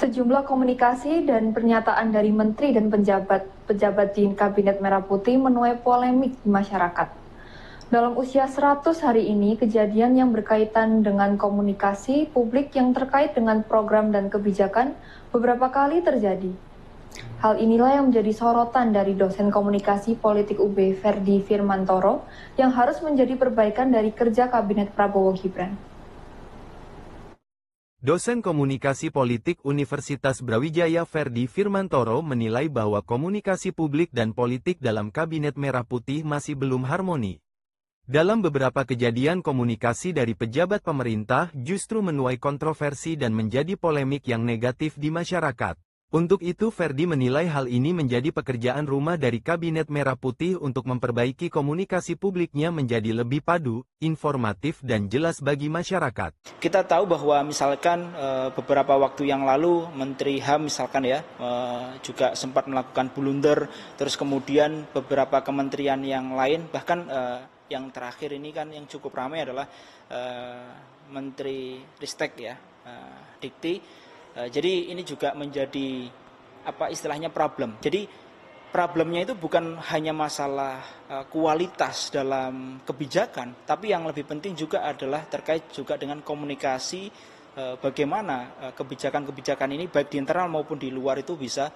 Sejumlah komunikasi dan pernyataan dari menteri dan pejabat di Kabinet Merah Putih menuai polemik di masyarakat. Dalam usia 100 hari ini, kejadian yang berkaitan dengan komunikasi publik yang terkait dengan program dan kebijakan beberapa kali terjadi. Hal inilah yang menjadi sorotan dari dosen komunikasi politik UB Ferdi Firmantoro yang harus menjadi perbaikan dari kerja Kabinet Prabowo Gibran. Dosen Komunikasi Politik Universitas Brawijaya Ferdi Firmantoro menilai bahwa komunikasi publik dan politik dalam Kabinet Merah Putih masih belum harmoni. Dalam beberapa kejadian komunikasi dari pejabat pemerintah justru menuai kontroversi dan menjadi polemik yang negatif di masyarakat. Untuk itu Ferdi menilai hal ini menjadi pekerjaan rumah dari Kabinet Merah Putih untuk memperbaiki komunikasi publiknya menjadi lebih padu, informatif dan jelas bagi masyarakat. Kita tahu bahwa misalkan beberapa waktu yang lalu Menteri HAM misalkan juga sempat melakukan blunder, terus kemudian beberapa kementerian yang lain, bahkan yang terakhir ini kan yang cukup ramai adalah Menteri Ristek Dikti. Jadi ini juga menjadi istilahnya problem. Jadi problemnya itu bukan hanya masalah kualitas dalam kebijakan, tapi yang lebih penting juga adalah terkait juga dengan komunikasi, bagaimana kebijakan-kebijakan ini baik di internal maupun di luar itu bisa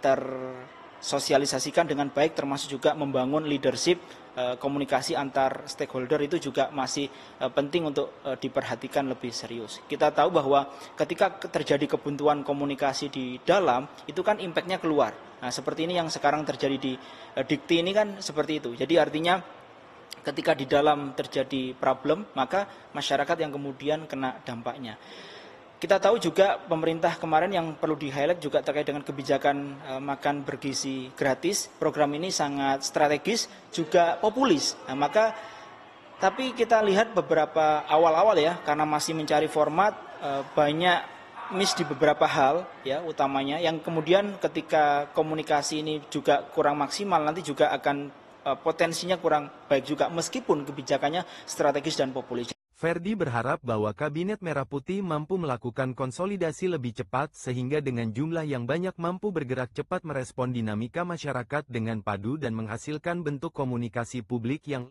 tersosialisasikan dengan baik, termasuk juga membangun leadership. Komunikasi antar stakeholder itu juga masih penting untuk diperhatikan lebih serius. Kita tahu bahwa ketika terjadi kebuntuan komunikasi di dalam, itu kan impact-nya keluar. Nah, seperti ini yang sekarang terjadi di Dikti ini kan seperti itu. Jadi artinya ketika di dalam terjadi problem, maka masyarakat yang kemudian kena dampaknya. Kita tahu juga pemerintah kemarin yang perlu di-highlight juga terkait dengan kebijakan makan bergizi gratis. Program ini sangat strategis, juga populis. Nah, tapi kita lihat beberapa awal-awal karena masih mencari format, banyak miss di beberapa hal utamanya. Yang kemudian ketika komunikasi ini juga kurang maksimal, nanti juga akan potensinya kurang baik juga meskipun kebijakannya strategis dan populis. Ferdi berharap bahwa Kabinet Merah Putih mampu melakukan konsolidasi lebih cepat sehingga dengan jumlah yang banyak mampu bergerak cepat merespon dinamika masyarakat dengan padu dan menghasilkan bentuk komunikasi publik yang